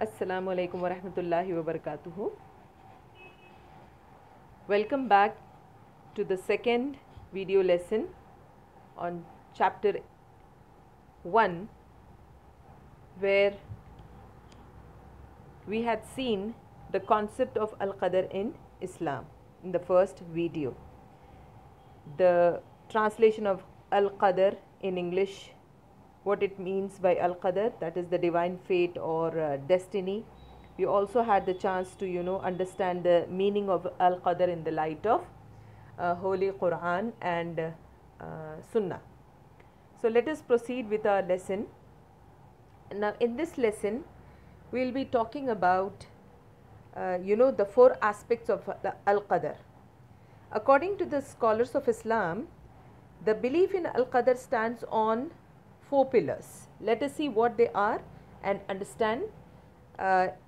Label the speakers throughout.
Speaker 1: Assalamu alaikum wa rahmatullahi wa barakatuhu. Welcome back to the second video lesson on chapter 1, where we had seen the concept of Al-Qadar in Islam in the first video. The translation of Al-Qadar in English, what it means by Al-Qadar, that is the divine fate or destiny. We also had the chance to understand the meaning of Al-Qadar in the light of Holy Quran and Sunnah. So let us proceed with our lesson. Now in this lesson we will be talking about the 4 aspects of Al-Qadar. According to the scholars of Islam, the belief in Al-Qadar stands on 4 pillars. Let us see what they are and understand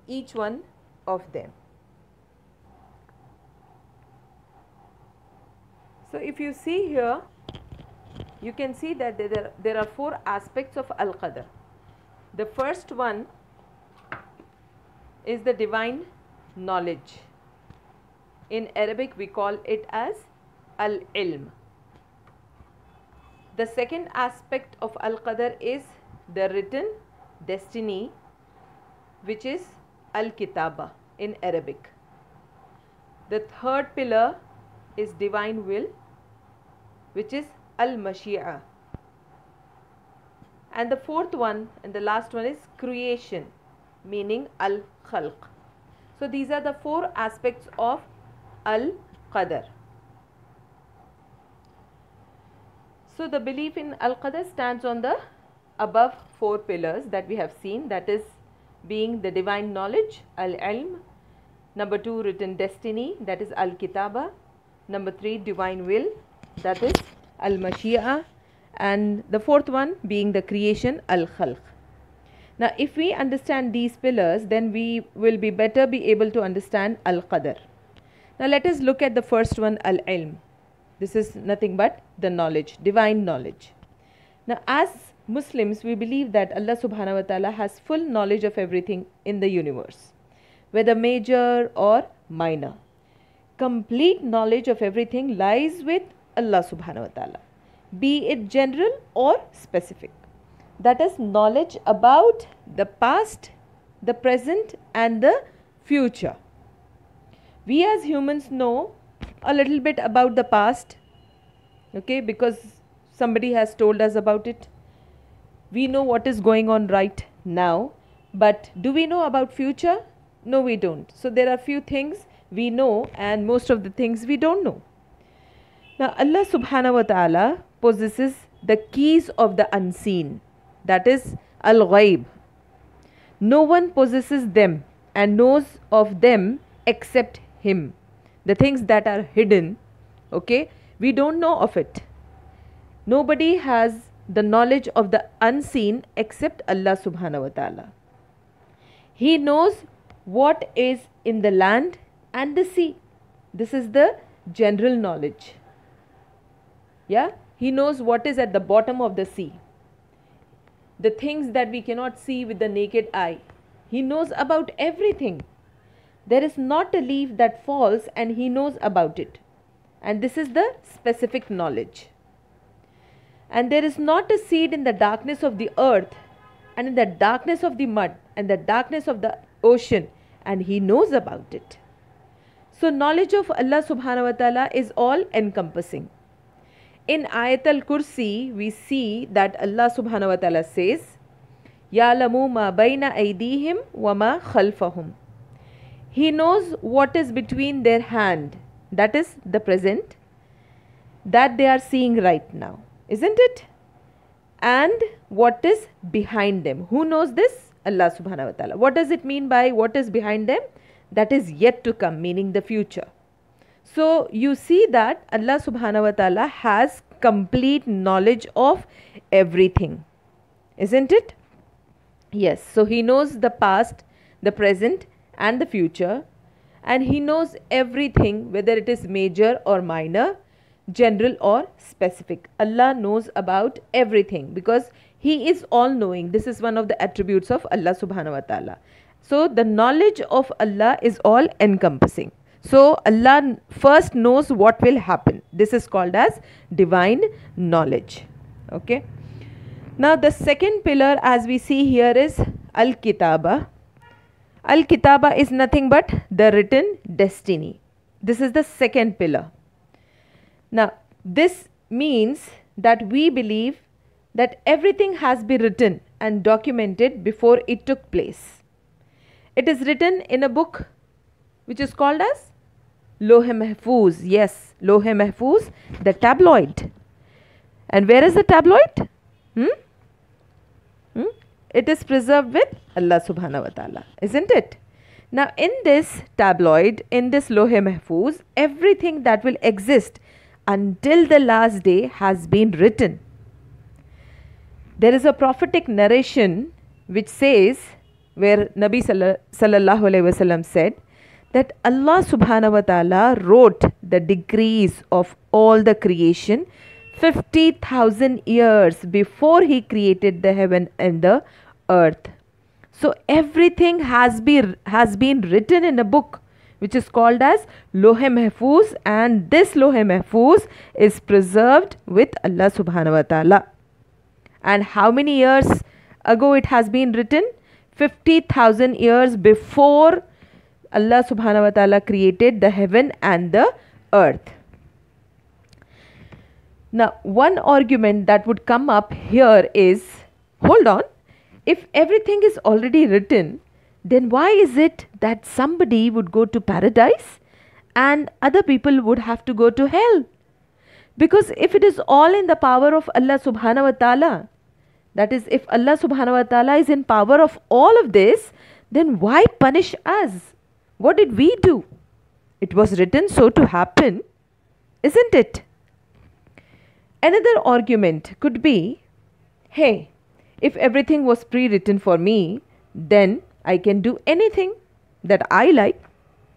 Speaker 1: each one of them. So if you see here, you can see that there are 4 aspects of Al-Qadar. The first one is the divine knowledge. In Arabic we call it as Al-Ilm. The second aspect of Al-Qadar is the written destiny, which is Al-Kitaba in Arabic. The third pillar is divine will, which is Al-Mashi'a. And the fourth one and the last one is creation, meaning Al-Khalq. So these are the 4 aspects of Al-Qadar. So the belief in Al-Qadar stands on the above 4 pillars that we have seen, that is being the divine knowledge, Al-Ilm, number 2 written destiny, that is Al-Kitaba, number 3 divine will, that is Al-Mashi'a, and the fourth one being the creation, Al-Khalq. Now if we understand these pillars, then we will be able to understand Al-Qadar. Now let us look at the first one, Al-Ilm. This is nothing but the knowledge, divine knowledge. Now as Muslims, we believe that Allah subhanahu wa ta'ala has full knowledge of everything in the universe, whether major or minor. Complete knowledge of everything lies with Allah subhanahu wa ta'ala, be it general or specific. That is knowledge about the past, the present and the future. We as humans know a little bit about the past, okay, because somebody has told us about it. We know what is going on right now, but do we know about future? No, we don't. So there are few things we know and most of the things we don't know. Now Allah subhanahu wa ta'ala possesses the keys of the unseen, that is Al-Ghaib. No one possesses them and knows of them except Him. The things that are hidden, okay, we don't know of it. Nobody has the knowledge of the unseen except Allah subhanahu wa ta'ala. He knows what is in the land and the sea. This is the general knowledge. Yeah, He knows what is at the bottom of the sea. The things that we cannot see with the naked eye. He knows about everything. There is not a leaf that falls and He knows about it. And this is the specific knowledge. And there is not a seed in the darkness of the earth and in the darkness of the mud and the darkness of the ocean, and He knows about it. So knowledge of Allah subhanahu wa ta'ala is all encompassing. In Ayat al-Kursi we see that Allah subhanahu wa ta'ala says, Ya'lamu ma bayna aydihim wa ma khalfahum. He knows what is between their hand, that is the present, that they are seeing right now, isn't it? And what is behind them. Who knows this? Allah subhanahu wa ta'ala. What does it mean by what is behind them? That is yet to come, meaning the future. So you see that Allah subhanahu wa ta'ala has complete knowledge of everything, isn't it? Yes, so He knows the past, the present and the future, and He knows everything, whether it is major or minor, general or specific. Allah knows about everything because He is all knowing. This is one of the attributes of Allah subhanahu wa ta'ala. So the knowledge of Allah is all encompassing. So Allah first knows what will happen. This is called as divine knowledge. Okay. Now the second pillar, as we see here, is Al-Kitaba. Al-Kitaba is nothing but the written destiny. This is the second pillar. Now this means that we believe that everything has been written and documented before it took place. It is written in a book which is called as Loh-e-Mahfuz. Yes, Loh-e-Mahfuz, the tabloid. And where is the tabloid? It is preserved with Allah subhanahu wa ta'ala, isn't it? Now in this tabloid, in this Loh-e-Mahfuz, everything that will exist until the last day has been written. There is a prophetic narration which says, where Nabi sallallahu alaihi wasallam said that Allah subhanahu wa ta'ala wrote the decrees of all the creation 50,000 years before he created the heaven and the earth. So everything has been written in a book which is called as Loh-e-Mahfuz, and this Loh-e-Mahfuz is preserved with Allah subhanahu wa ta'ala. And how many years ago it has been written? 50,000 years before Allah subhanahu wa ta'ala created the heaven and the earth. Now one argument that would come up here is, hold on, if everything is already written, then why is it that somebody would go to paradise and other people would have to go to hell? Because if it is all in the power of Allah subhanahu wa ta'ala, that is, if Allah subhanahu wa ta'ala is in power of all of this, then why punish us? What did we do? It was written so to happen, isn't it? Another argument could be, hey, if everything was pre-written for me, then I can do anything that I like.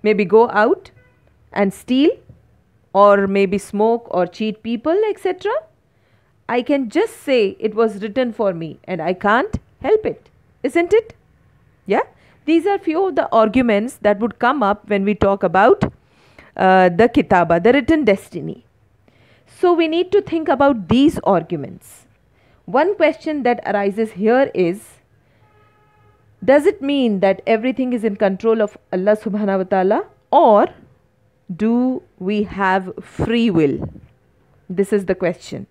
Speaker 1: Maybe go out and steal, or maybe smoke or cheat people, etc. I can just say it was written for me and I can't help it, isn't it? Yeah, these are few of the arguments that would come up when we talk about the Kitaba, the written destiny. So we need to think about these arguments. One question that arises here is, does it mean that everything is in control of Allah subhanahu wa ta'ala, or do we have free will? This is the question.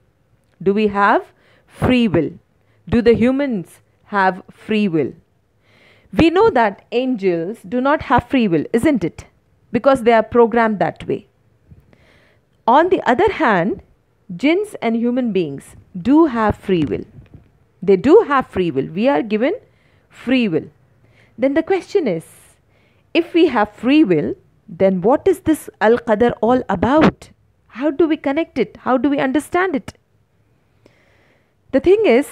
Speaker 1: Do we have free will? Do the humans have free will? We know that angels do not have free will, isn't it? Because they are programmed that way. On the other hand, jinns and human beings do have free will. They do have free will. We are given free will. Then the question is, if we have free will, then what is this Al-Qadar all about? How do we connect it? How do we understand it? The thing is,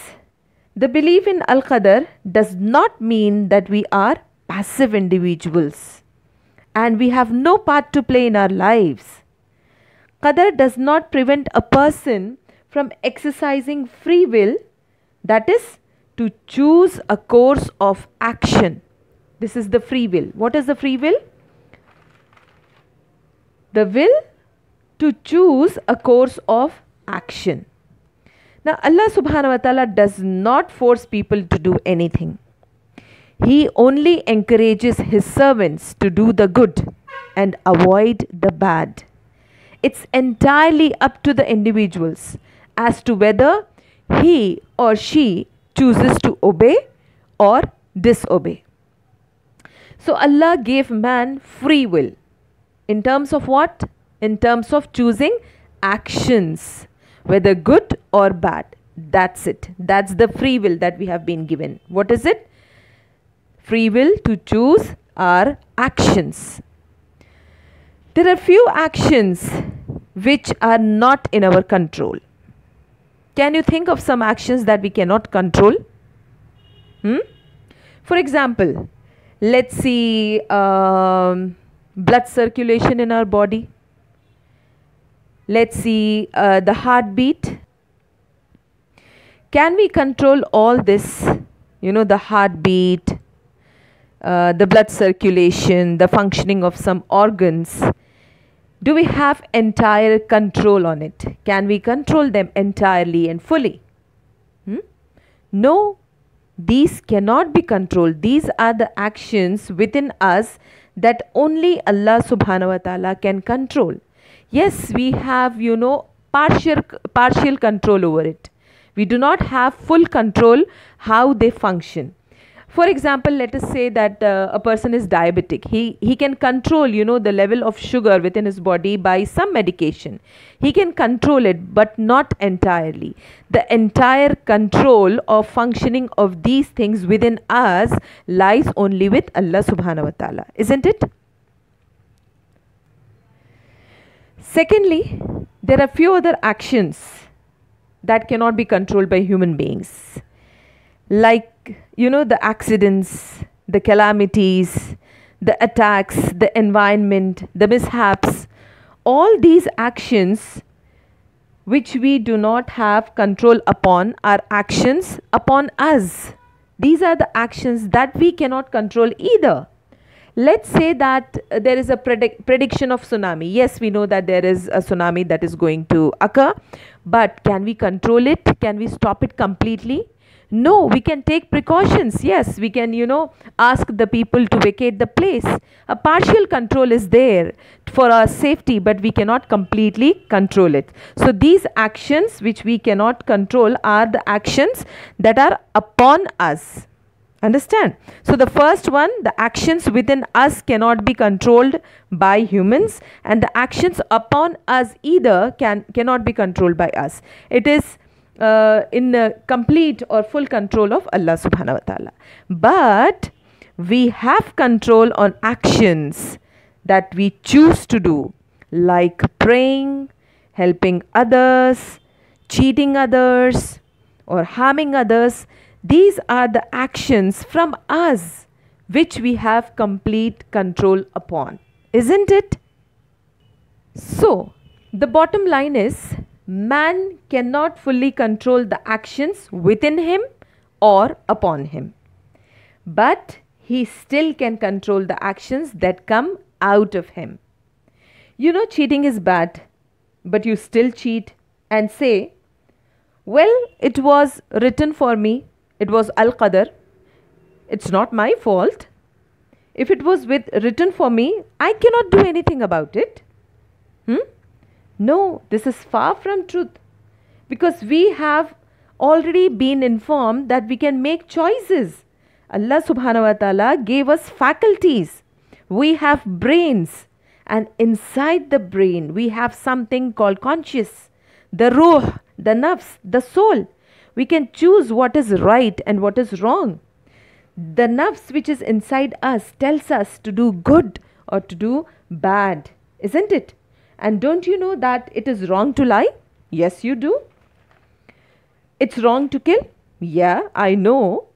Speaker 1: the belief in Al-Qadar does not mean that we are passive individuals and we have no part to play in our lives. Qadar does not prevent a person from exercising free will, that is, to choose a course of action. This is the free will. What is the free will? The will to choose a course of action. Now Allah subhanahu wa ta'ala does not force people to do anything. He only encourages his servants to do the good and avoid the bad. It's entirely up to the individuals as to whether he or she chooses to obey or disobey. So Allah gave man free will. In terms of what? In terms of choosing actions, whether good or bad. That's it. That's the free will that we have been given. What is it? Free will to choose our actions. There are few actions which are not in our control. Can you think of some actions that we cannot control? For example, let's see blood circulation in our body. Let's see the heartbeat. Can we control all this? You know, the heartbeat, the blood circulation, the functioning of some organs. Do we have entire control on it? Can we control them entirely and fully? No, these cannot be controlled. These are the actions within us that only Allah subhanahu wa ta'ala can control. Yes, we have, partial control over it. We do not have full control how they function. For example, let us say that a person is diabetic. He can control, the level of sugar within his body by some medication. He can control it, but not entirely. The entire control of functioning of these things within us lies only with Allah subhanahu wa ta'ala, isn't it? Secondly, there are few other actions that cannot be controlled by human beings. Like, the accidents, the calamities, the attacks, the environment, the mishaps, all these actions which we do not have control upon are actions upon us. These are the actions that we cannot control either. Let's say that there is a prediction of tsunami. Yes, we know that there is a tsunami that is going to occur, but can we control it? Can we stop it completely? No, we can take precautions. Yes, we can, ask the people to vacate the place. A partial control is there for our safety, but we cannot completely control it. So these actions which we cannot control are the actions that are upon us. Understand? So the first one, the actions within us cannot be controlled by humans, and the actions upon us either cannot be controlled by us. It is in complete or full control of Allah subhanahu wa ta'ala. But we have control on actions that we choose to do, like praying, helping others, cheating others, or harming others. These are the actions from us which we have complete control upon, isn't it? So, the bottom line is, man cannot fully control the actions within him or upon him, but he still can control the actions that come out of him. Cheating is bad, but you still cheat and say, well, it was written for me. It was Qadar. It's not my fault. If it was written for me, I cannot do anything about it. No, this is far from truth, because we have already been informed that we can make choices. Allah subhanahu wa ta'ala gave us faculties. We have brains, and inside the brain we have something called conscious, the ruh, the nafs, the soul. We can choose what is right and what is wrong. The nafs which is inside us tells us to do good or to do bad, isn't it? And don't you know that it is wrong to lie? Yes, you do. It's wrong to kill? Yeah, I know.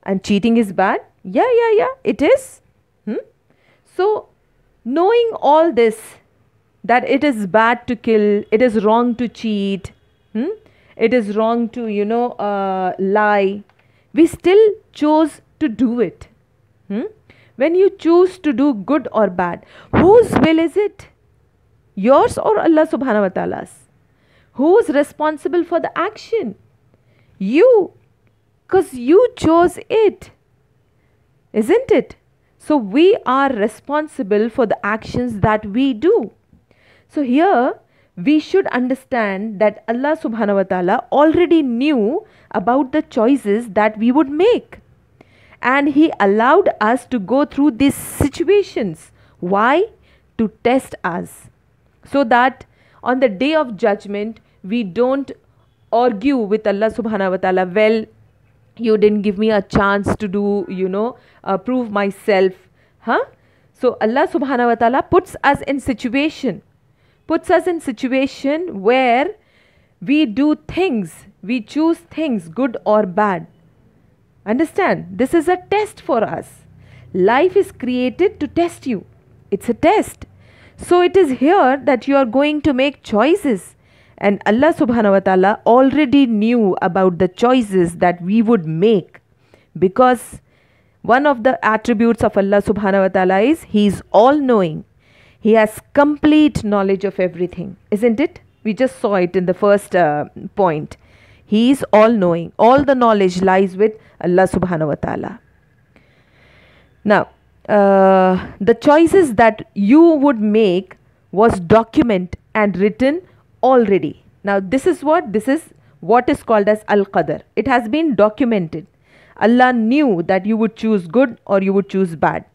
Speaker 1: And cheating is bad? Yeah, it is. So, knowing all this, that it is bad to kill, it is wrong to cheat, it is wrong to, lie, we still chose to do it. When you choose to do good or bad, whose will is it? Yours or Allah subhanahu wa ta'ala's? Who is responsible for the action? You, because you chose it, isn't it? So we are responsible for the actions that we do. So here we should understand that Allah subhanahu wa ta'ala already knew about the choices that we would make, and He allowed us to go through these situations. Why? To test us, so that on the day of judgment we don't argue with Allah subhanahu wa ta'ala. Well, you didn't give me a chance to do, prove myself. So Allah subhanahu wa ta'ala puts us in situation where we do things, we choose things, good or bad. Understand? This is a test for us. Life is created to test you. It's a test. So it is here that you are going to make choices. And Allah subhanahu wa ta'ala already knew about the choices that we would make, because One of the attributes of Allah subhanahu wa ta'ala is He is all knowing. He has complete knowledge of everything, isn't it? We just saw it in the first point. He is all knowing. All the knowledge lies with Allah subhanahu wa ta'ala. Now, the choices that you would make was documented and written already. Now, this is what is called as Al-Qadar. It has been documented. Allah knew that you would choose good or you would choose bad.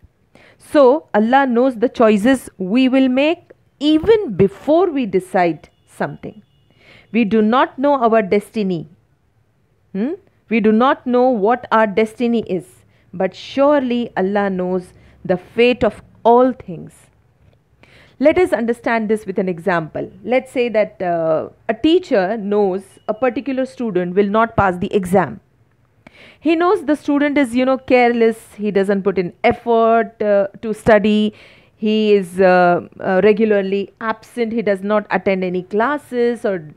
Speaker 1: So, Allah knows the choices we will make even before we decide something. We do not know our destiny. We do not know what our destiny is. But surely Allah knows the fate of all things. Let us understand this with an example. Let's say that a teacher knows a particular student will not pass the exam. He knows the student is, careless. He doesn't put in effort to study. He is regularly absent. He does not attend any classes or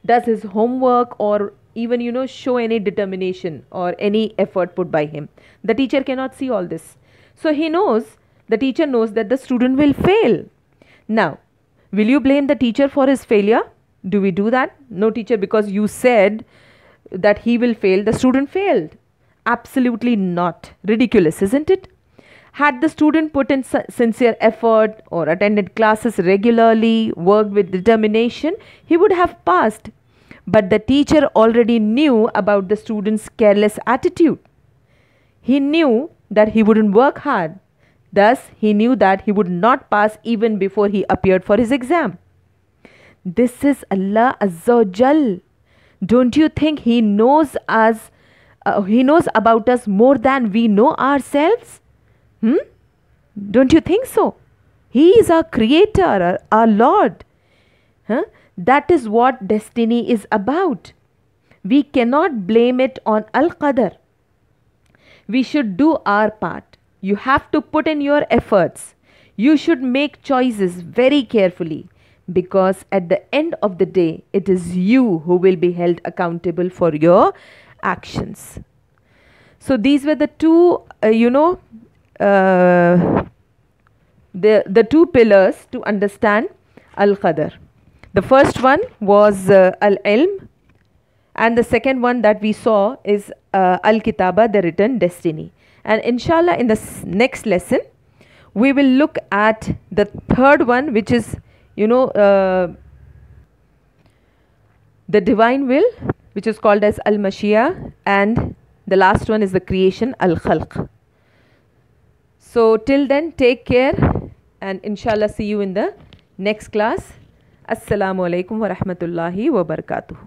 Speaker 1: does his homework or even, show any determination or any effort put by him. The teacher cannot see all this. So the teacher knows that the student will fail. Now, will you blame the teacher for his failure? Do we do that? No, teacher, because you said that he will fail, the student failed. Absolutely not. Ridiculous, isn't it? Had the student put in sincere effort or attended classes regularly, worked with determination, he would have passed. But the teacher already knew about the student's careless attitude. He knew that he wouldn't work hard. Thus, he knew that he would not pass even before he appeared for his exam. This is Allah Azza wa Jal. Don't you think He knows us? He knows about us more than we know ourselves? Don't you think so? He is our creator, our Lord. That is what destiny is about. We cannot blame it on Al-Qadar. We should do our part. You have to put in your efforts. You should make choices very carefully, because at the end of the day, it is you who will be held accountable for your actions. So these were the two, the two pillars to understand Al-Qadar. The first one was Al-Ilm, and the second one that we saw is Al-Kitaba, the written destiny. And inshallah, in the next lesson, we will look at the third one, which is, the divine will, which is called as Al-Mashiyah, and the last one is the creation, Al-Khalq. So till then, take care, and inshallah see you in the next class. Assalamu alaikum wa rahmatullahi wa barakatuh.